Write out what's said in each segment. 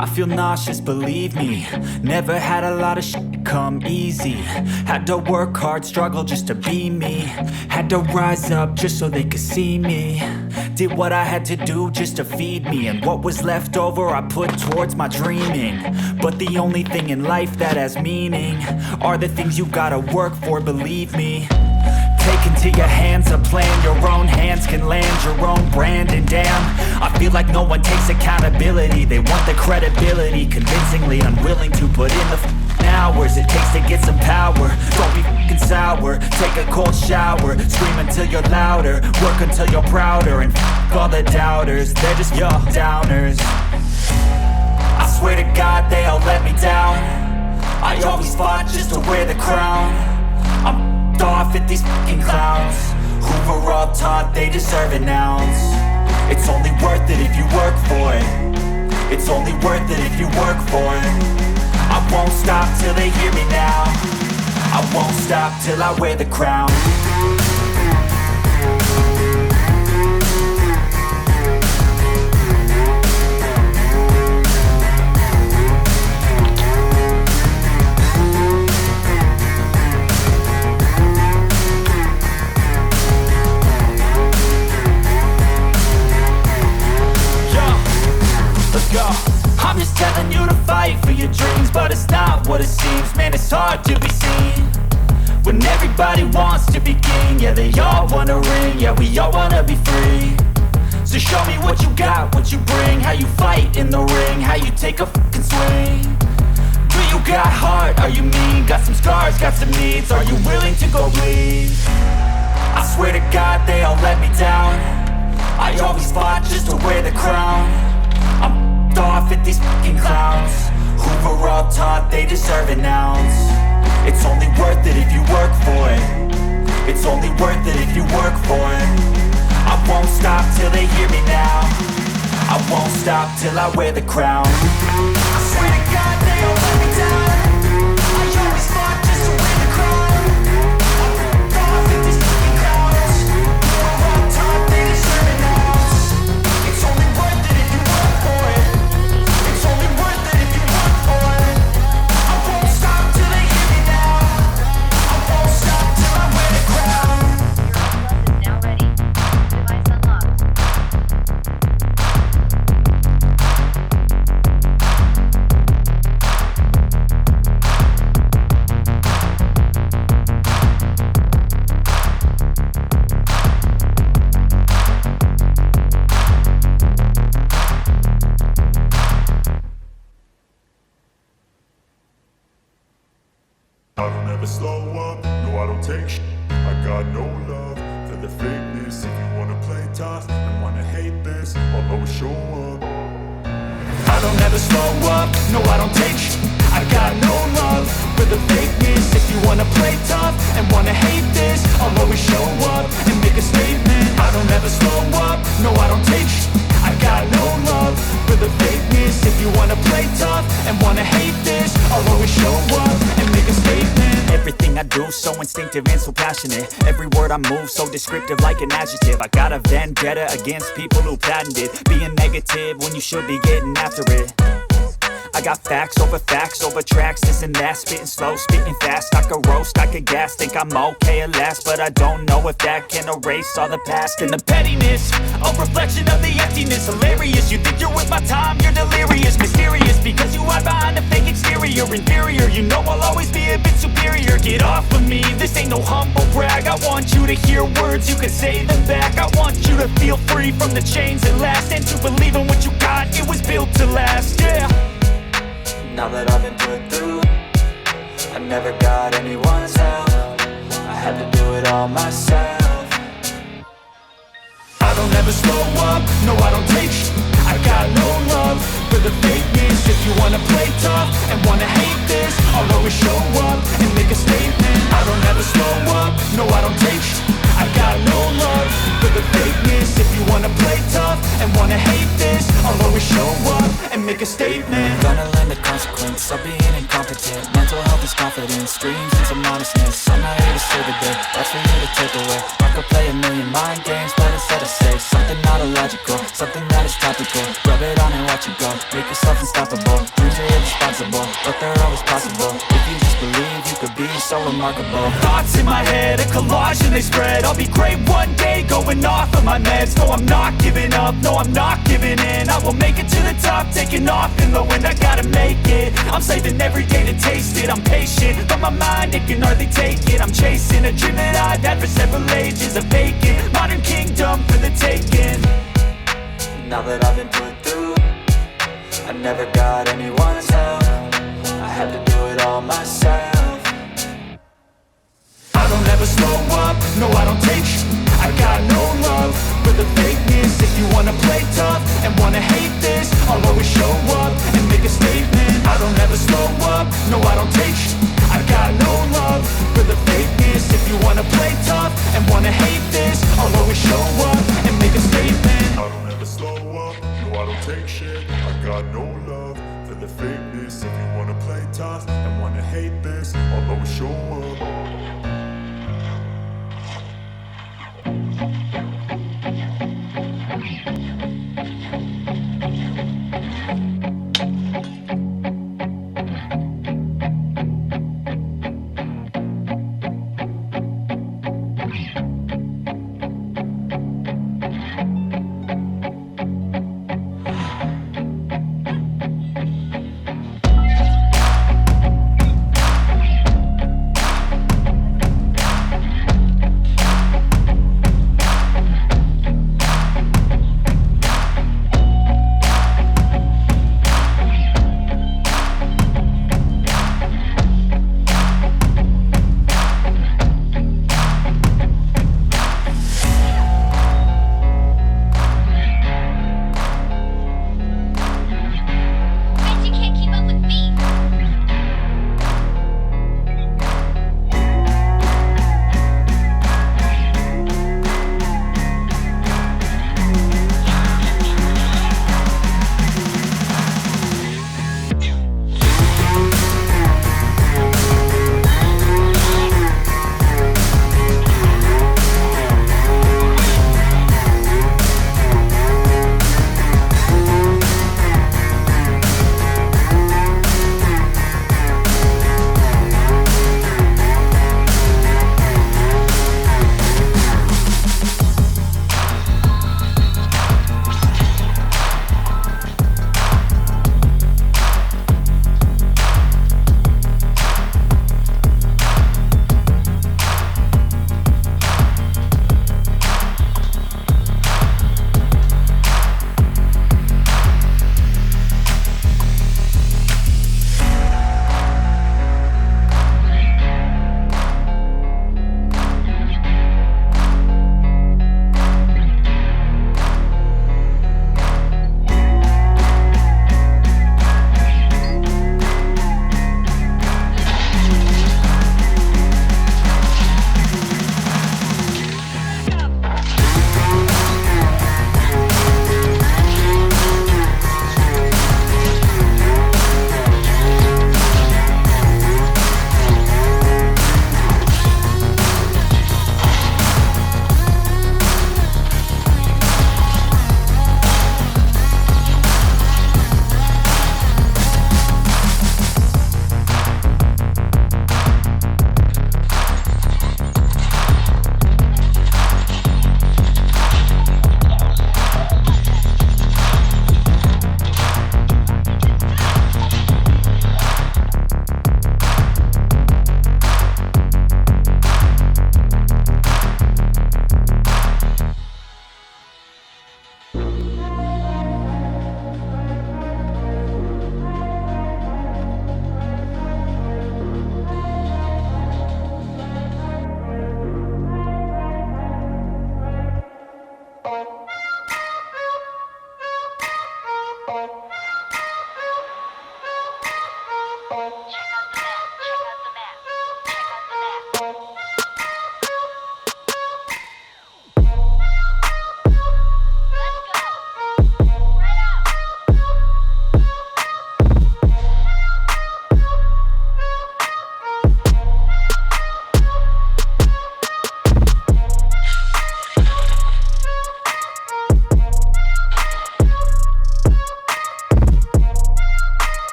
I feel nauseous, believe me. Never had a lot of shit come easy. Had to work hard, struggle just to be me. Had to rise up just so they could see me. Did what I had to do just to feed me. And what was left over I put towards my dreaming. But the only thing in life that has meaning are the things you gotta work for, believe me. Take into your hands a plan. Your own hands can land your own brand. And damn, I feel like no one takes accountability. They want the credibility, convincingly unwilling to put in the hours it takes to get some power. Don't be f***ing sour. Take a cold shower. Scream until you're louder. Work until you're prouder. And f*** all the doubters, they're just your downers. I swear to God they all let me down. I always fought just to wear the crown. I'm off at these fucking clowns who were all taught they deserve an ounce. It's only worth it if you work for it. It's only worth it if you work for it. I won't stop till they hear me now. I won't stop till I wear the crown. I'm just telling you to fight for your dreams, but it's not what it seems. Man, it's hard to be seen when everybody wants to be king. Yeah, they all wanna ring, yeah, we all wanna be free. So show me what you got, what you bring, how you fight in the ring, how you take a fucking swing. Do you got heart, are you mean? Got some scars, got some needs, are you willing to go bleed? I swear to God they all let me down. I always fought just to wear the crown. I'm off at these fucking clowns who were all taught they deserve an ounce. It's only worth it if you work for it. It's only worth it if you work for it. I won't stop till they hear me now. I won't stop till I wear the crown. I swear to God they all let me down. I always fought just to wear the crown. I'm off at these fucking clowns who were all taught they deserve an ounce. It's only worth it if you work for it. It's only worth it if you work for it. I won't stop till they hear me now. I won't stop till I wear the crown. Your OnePlus is now ready. Device unlocked. I don't ever slow up, no I don't take shit. I got no love for the fakeness. If you wanna play tough and wanna hate this, I'll always show up. I don't ever slow up, no I don't take shit. I got no love for the fakeness. If you wanna play tough and wanna hate this, I'll always show up and make a statement. I don't ever slow up, no I don't take shit. I got no love for the fakeness. If you wanna play tough and wanna hate this, I'll always show up and make a statement. Everything I do so instinctive and so passionate. Every word I move so descriptive like an adjective. I got a vendetta against people who patented being negative when you should be getting after it. I got facts over tracks, this and that. Spitting slow, spitting fast. I could roast, I could gas. Think I'm okay at last, but I don't know if that can erase all the past. And the pettiness, a reflection of the emptiness. Hilarious, you think you're with my time, you're delirious. Mysterious, because you hide behind a fake exterior. Inferior, you know I'll always be a bit superior. Get off of me, this ain't no humble brag. I want you to hear words, you can say them back. I want you to feel free from the chains that last, and to believe in what you got, it was built to last, yeah. Now that I've been put through, I never got anyone's help. I had to do it all myself. I don't ever slow up, no I don't take shit. I got no love for the fakeness. If you wanna play tough and wanna hate this, I'll always show up and make a statement. I don't ever slow up, no I don't take shit. I got no love for the fakeness. If you wanna play tough and wanna hate this, I'll always show up and make a statement. Gonna learn the consequence of being incompetent. Mental health is confidence, dreams and some honestness. I'm not here to save the day, that's for you to take away. I could play a million mind games, but instead I say something not illogical, something that is topical. Rub it on and watch it go, make yourself unstoppable. Dreams are irresponsible, but they're always possible. If you just believe, you could be so remarkable. Thoughts in my head, a collage and they spread. I'll be great one day, going off of my meds. No, I'm not giving up, no, I'm not giving in. I will make it to the top, taking off in the wind. I gotta make it, I'm saving every day to taste it. I'm patient, but my mind, it can hardly take it. I'm chasing a dream that I've had for several ages. A vacant, modern kingdom for the taking. Now that I've been put through, I never got anyone's help. I had to do it all myself. I don't ever slow up, no I don't take I got no love for the fakeness. If you wanna play tough and wanna hate this, I'll always show up and make a statement. I don't ever slow up, no I don't take I got no love for the fakeness. If you wanna play tough and wanna hate this, I'll always show up and make a statement. I don't ever slow up, no I don't take shit. I got no love for the fakeness. If you wanna play tough and wanna hate this, I'll always show up.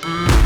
go.